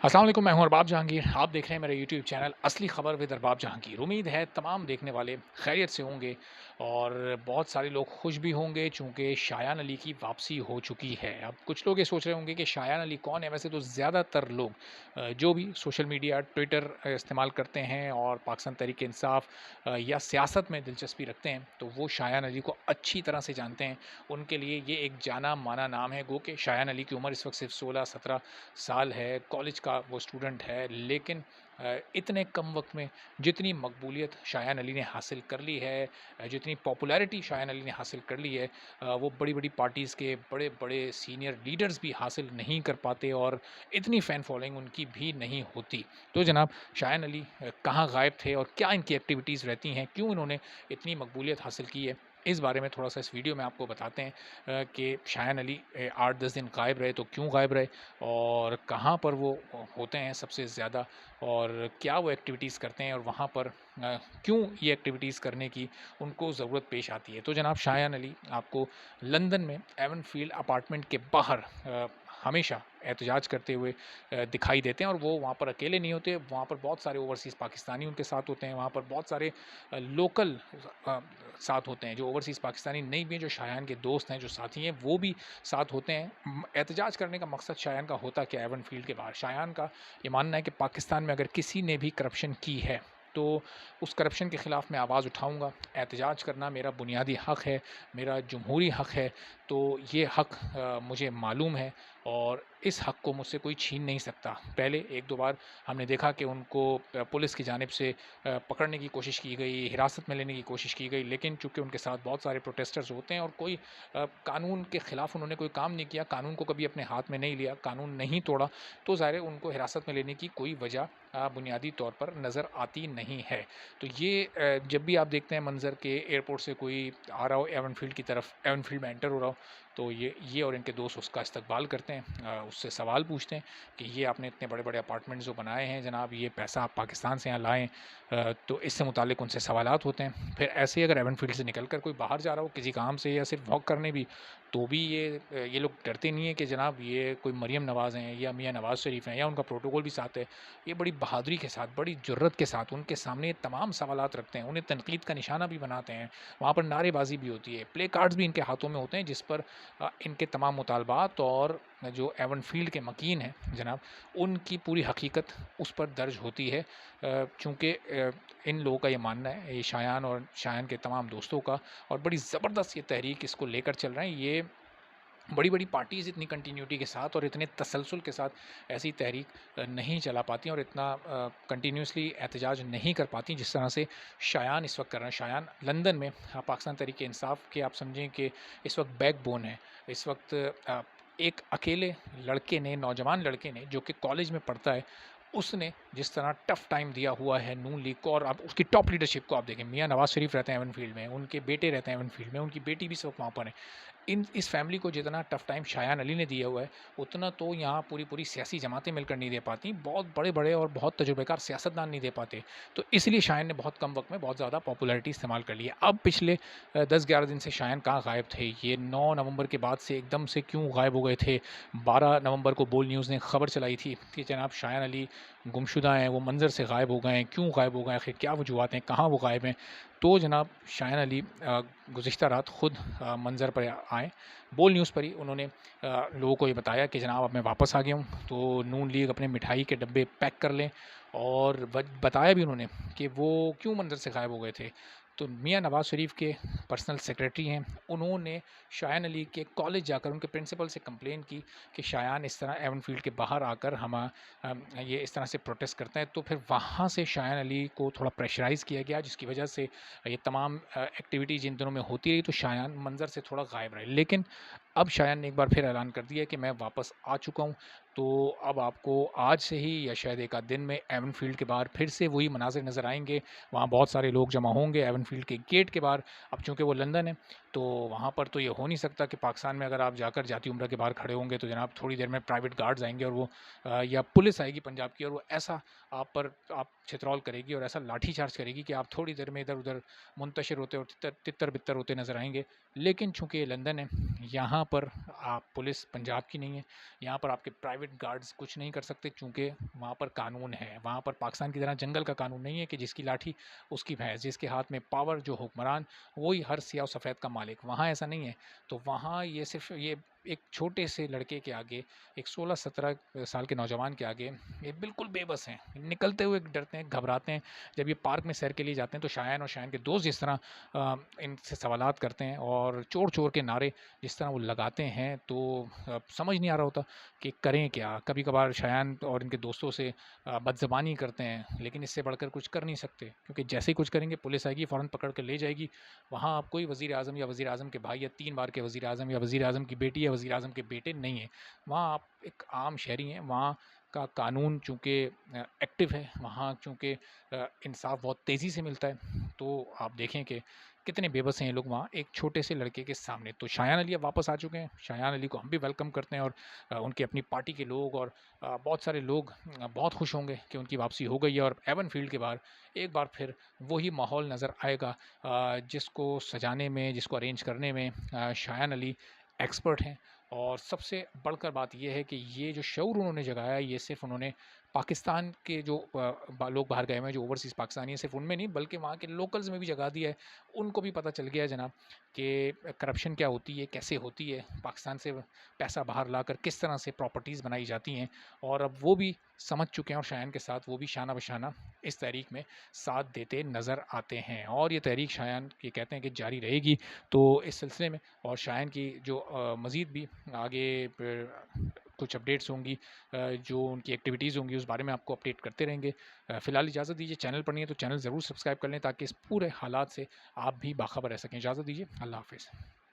अस्सलाम वालेकुम, मैं हूं अरबाब जहांगीर। आप देख रहे हैं मेरा यूट्यूब चैनल असली खबर विद अरबाब जहांगीर। उम्मीद है तमाम देखने वाले खैरियत से होंगे और बहुत सारे लोग खुश भी होंगे चूँकि शायान अली की वापसी हो चुकी है। अब कुछ लोग ये सोच रहे होंगे कि शायान अली कौन है? वैसे तो ज़्यादातर लोग जो भी सोशल मीडिया, ट्विटर इस्तेमाल करते हैं और पाकिस्तान तहरीक-ए-इंसाफ या सियासत में दिलचस्पी रखते हैं, तो वो शायान अली को अच्छी तरह से जानते हैं। उनके लिए ये एक जाना-माना नाम है। गो कि शायान अली की उम्र इस वक़्त सिर्फ़ 16-17 साल है, कॉलेज का वो स्टूडेंट है, लेकिन इतने कम वक़्त में जितनी मकबूलियत शायान अली ने हासिल कर ली है, जितनी पॉपुलैरिटी शायान अली ने हासिल कर ली है, वो बड़ी-बड़ी पार्टीज़ के बड़े-बड़े सीनियर लीडर्स भी हासिल नहीं कर पाते और इतनी फ़ैन फ़ॉलोइंग उनकी भी नहीं होती। तो जनाब शायान अली कहाँ गायब थे और क्या इनकी एक्टिविटीज़ रहती हैं? क्यों इन्होंने इतनी मकबूलियत हासिल की है? इस बारे में थोड़ा-सा इस वीडियो में आपको बताते हैं कि शायान अली 8-10 दिन गायब रहे, तो क्यों गायब रहे? और कहाँ पर वो होते हैं सबसे ज़्यादा और क्या वो एक्टिविटीज़ करते हैं और वहाँ पर क्यों ये एक्टिविटीज़ करने की उनको ज़रूरत पेश आती है। तो जनाब शायान अली आपको लंदन में एवनफ़ील्ड अपार्टमेंट के बाहर हमेशा एहतजाज करते हुए दिखाई देते हैं और वो वहाँ पर अकेले नहीं होते, वहाँ पर बहुत सारे ओवरसीज़ पाकिस्तानी उनके साथ होते हैं, वहाँ पर बहुत सारे लोकल अ, साथ होते हैं, जो ओवरसीज़ पाकिस्तानी नहीं भी हैं, जो शायान के दोस्त हैं, जो साथी हैं, वो भी साथ होते हैं। एहतजाज करने का मकसद शायान का होता क्या है एवनफ़ील्ड के बाहर? शायान का ये मानना है कि पाकिस्तान में अगर किसी ने भी करप्शन की है, तो उस करप्शन के ख़िलाफ़ मैं आवाज़ उठाऊँगा। एहतजाज करना मेरा बुनियादी हक़ है, मेरा जमहूरी हक़ है, तो ये हक़ मुझे मालूम है और इस हक़ को मुझसे कोई छीन नहीं सकता। पहले 1-2 बार हमने देखा कि उनको पुलिस की जानिब से पकड़ने की कोशिश की गई, हिरासत में लेने की कोशिश की गई, लेकिन चूँकि उनके साथ बहुत सारे प्रोटेस्टर्स होते हैं और कोई कानून के ख़िलाफ़ उन्होंने कोई काम नहीं किया, कानून को कभी अपने हाथ में नहीं लिया, कानून नहीं तोड़ा, तो ज़ाहिर है उनको हिरासत में लेने की कोई वजह बुनियादी तौर पर नज़र आती नहीं है। तो ये जब भी आप देखते हैं मंज़र के एयरपोर्ट से कोई आ रहा हो एवनफ़ील्ड की तरफ, एवनफ़ील्ड में एंटर हो रहा हो, तो ये और इनके दोस्त उसका इस्तकबाल करते हैं, उससे सवाल पूछते हैं कि ये आपने इतने बड़े-बड़े अपार्टमेंट्स जो बनाए हैं जनाब, ये पैसा आप पाकिस्तान से यहाँ लाएँ, तो इससे मुताल्लिक उनसे सवालात होते हैं। फिर ऐसे ही अगर एवनफ़ील्ड से निकल कर कोई बाहर जा रहा हो किसी काम से या सिर्फ़ वॉक करने भी, तो भी ये लोग डरते नहीं हैं कि जनाब ये कोई मरियम नवाज़ हैं या मियाँ नवाज़ शरीफ हैं या उनका प्रोटोकॉल भी साथ है। ये बड़ी बहादुरी के साथ, बड़ी जुर्रत के साथ उनके सामने ये तमाम सवालात रखते हैं, उन्हें तनकीद का निशाना भी बनाते हैं। वहाँ पर नारेबाज़ी भी होती है, प्ले कार्ड्स भी इनके हाथों में होते हैं जिस पर इनके तमाम मुतालबात और जो एवनफ़ील्ड के मकीन हैं जनाब, उनकी पूरी हकीकत उस पर दर्ज होती है। चूँकि इन लोगों का ये मानना है, ये शायान और शायान के तमाम दोस्तों का, और बड़ी ज़बरदस्त ये तहरीक इसको लेकर चल रहे हैं। ये बड़ी-बड़ी पार्टीज़ इतनी कंटिन्यूटी के साथ और इतने तसलसल के साथ ऐसी तहरीक नहीं चला पाती और इतना कंटिन्यूअसली एहतजाज नहीं कर पाती जिस तरह से शायान इस वक़्त कर रहे हैं। शायान लंदन में पाकिस्तान तहरीक-ए-इंसाफ के आप समझें कि इस वक़्त बैकबोन है। इस वक़्त एक अकेले लड़के ने, नौजवान लड़के ने जो कि कॉलेज में पढ़ता है, उसने जिस तरह टफ़ टाइम दिया हुआ है नून लीग को, और आप उसकी टॉप लीडरशिप को आप देखें, मियाँ नवाज़ शरीफ रहते हैं एवनफ़ील्ड में, उनके बेटे रहते हैं एवनफ़ील्ड में, उनकी बेटी भी इस वक़्त वहाँ पर है। इन इस फैमिली को जितना टफ टाइम शायान अली ने दिया हुआ है, उतना तो यहाँ पूरी-पूरी सियासी जमातें मिलकर नहीं दे पाती। बहुत बड़े-बड़े और बहुत तजुर्बेकार सियासतदान नहीं दे पाते। तो इसलिए शायान ने बहुत कम वक़्त में बहुत ज़्यादा पॉपुलैरिटी इस्तेमाल कर ली है। अब पिछले 10-11 दिन से शायान कहाँ गायब थे? ये 9 नवंबर के बाद से एकदम से क्यों गायब हो गए थे? 12 नवंबर को बोल न्यूज़ ने खबर चलाई थी कि जनाब शायान अली गुमशुदा हैं, वो मंज़र से गायब हो गए हैं। क्यों गायब हो गए? आखिर क्या वजूहात हैं? कहाँ वो गायब हैं? तो जनाब शायान अली गुज़िश्ता रात खुद मंज़र पर आए। बोल न्यूज़ पर ही उन्होंने लोगों को ये बताया कि जनाब अब मैं वापस आ गया हूँ, तो नून लीग अपने मिठाई के डब्बे पैक कर लें, और बताया भी उन्होंने कि वो क्यों मंदिर से गायब हो गए थे। तो मियाँ नवाज़ शरीफ के पर्सनल सेक्रेटरी हैं, उन्होंने शायान अली के कॉलेज जाकर उनके प्रिंसिपल से कंप्लेन की कि शायान इस तरह एवनफ़ील्ड के बाहर आकर ये इस तरह से प्रोटेस्ट करते हैं। तो फिर वहाँ से शायान अली को थोड़ा प्रेशराइज़ किया गया, जिसकी वजह से ये तमाम एक्टिविटी जिन दिनों में होती रही, तो शायान मंज़र से थोड़ा गायब रहे। लेकिन अब शायान ने एक बार फिर ऐलान कर दिया कि मैं वापस आ चुका हूँ, तो अब आपको आज से ही या शायद एक आध दिन में एवनफ़ील्ड के बाहर फिर से वही मनाज़िर नज़र आएँगे। वहाँ बहुत सारे लोग जमा होंगे एवनफ़ील्ड के गेट के बाहर। अब चूँकि वो लंदन है, तो वहाँ पर तो ये हो नहीं सकता कि पाकिस्तान में अगर आप जाकर जाती उम्रा के बाहर खड़े होंगे, तो जनाब थोड़ी देर में प्राइवेट गार्ड्स आएँगे और वो या पुलिस आएगी पंजाब की, और वो ऐसा आप छितरौल करेगी और ऐसा लाठीचार्ज करेगी कि आप थोड़ी देर में इधर-उधर मुंतशिर होते और तितर-बितर होते नज़र आएँगे। लेकिन चूँकि ये लंदन है, यहाँ यहाँ पर आप पुलिस पंजाब की नहीं है, यहाँ पर आपके प्राइवेट गार्ड्स कुछ नहीं कर सकते चूँकि वहाँ पर कानून है। वहाँ पर पाकिस्तान की तरह जंगल का कानून नहीं है कि जिसकी लाठी उसकी भैंस, जिसके हाथ में पावर जो हुक्मरान वही हर सियाह और सफ़ेद का मालिक। वहाँ ऐसा नहीं है। तो वहाँ ये सिर्फ़ ये एक छोटे से लड़के के आगे, एक 16-17 साल के नौजवान के आगे ये बिल्कुल बेबस हैं। निकलते हुए डरते हैं, घबराते हैं। जब ये पार्क में सैर के लिए जाते हैं तो शायान और शायान के दोस्त जिस तरह इनसे सवालात करते हैं और चोर-चोर के नारे जिस तरह वो लगाते हैं, तो समझ नहीं आ रहा होता कि करें क्या? कभी-कभार शायान और इनके दोस्तों से बदज़बानी करते हैं, लेकिन इससे बढ़कर कुछ कर नहीं सकते क्योंकि जैसे ही कुछ करेंगे पुलिस आएगी, फ़ौरन पकड़ के ले जाएगी। वहाँ आप कोई वज़ीर-ए-आज़म या वज़ीर-ए-आज़म के भाई या 3 बार के वज़ीर-ए-आज़म या वज़ीर-ए-आज़म की बेटी या वज़ीर-ए-आज़म के बेटे नहीं हैं। वहाँ आप एक आम शहरी हैं, वहाँ का कानून चूँकि एक्टिव है, वहाँ चूँकि इंसाफ़ बहुत तेज़ी से मिलता है, तो आप देखें कि कितने बेबस हैं ये लोग वहाँ एक छोटे से लड़के के सामने। तो शायान अली अब वापस आ चुके हैं, शायान अली को हम भी वेलकम करते हैं और उनकी अपनी पार्टी के लोग और बहुत सारे लोग बहुत खुश होंगे कि उनकी वापसी हो गई है और एवन फील्ड के बाहर एक बार फिर वही माहौल नज़र आएगा जिसको सजाने में, जिसको अरेंज करने में शायान अली एक्सपर्ट हैं। और सबसे बढ़कर बात ये है कि ये जो शऊर उन्होंने जगाया है, ये सिर्फ़ उन्होंने पाकिस्तान के जो लोग बाहर गए हुए हैं, जो ओवरसीज़ पाकिस्तानी हैं, सिर्फ़ उनमें नहीं बल्कि वहाँ के लोकल्स में भी जगा दिया है। उनको भी पता चल गया है जनाब कि करप्शन क्या होती है, कैसे होती है, पाकिस्तान से पैसा बाहर लाकर किस तरह से प्रॉपर्टीज़ बनाई जाती हैं और अब वो भी समझ चुके हैं और शायान के साथ वो भी शाना बशाना इस तहरीक में साथ देते नज़र आते हैं। और ये तहरीक शायान ये कहते हैं कि जारी रहेगी। तो इस सिलसिले में और शायान की जो मज़ीद भी आगे कुछ अपडेट्स होंगी, जो उनकी एक्टिविटीज़ होंगी उस बारे में आपको अपडेट करते रहेंगे। फ़िलहाल इजाज़त दीजिए, चैनल पर नहीं है तो चैनल ज़रूर सब्सक्राइब कर लें ताकि इस पूरे हालात से आप भी बाखबर रह सकें। इजाज़त दीजिए, अल्लाह हाफ़िज़।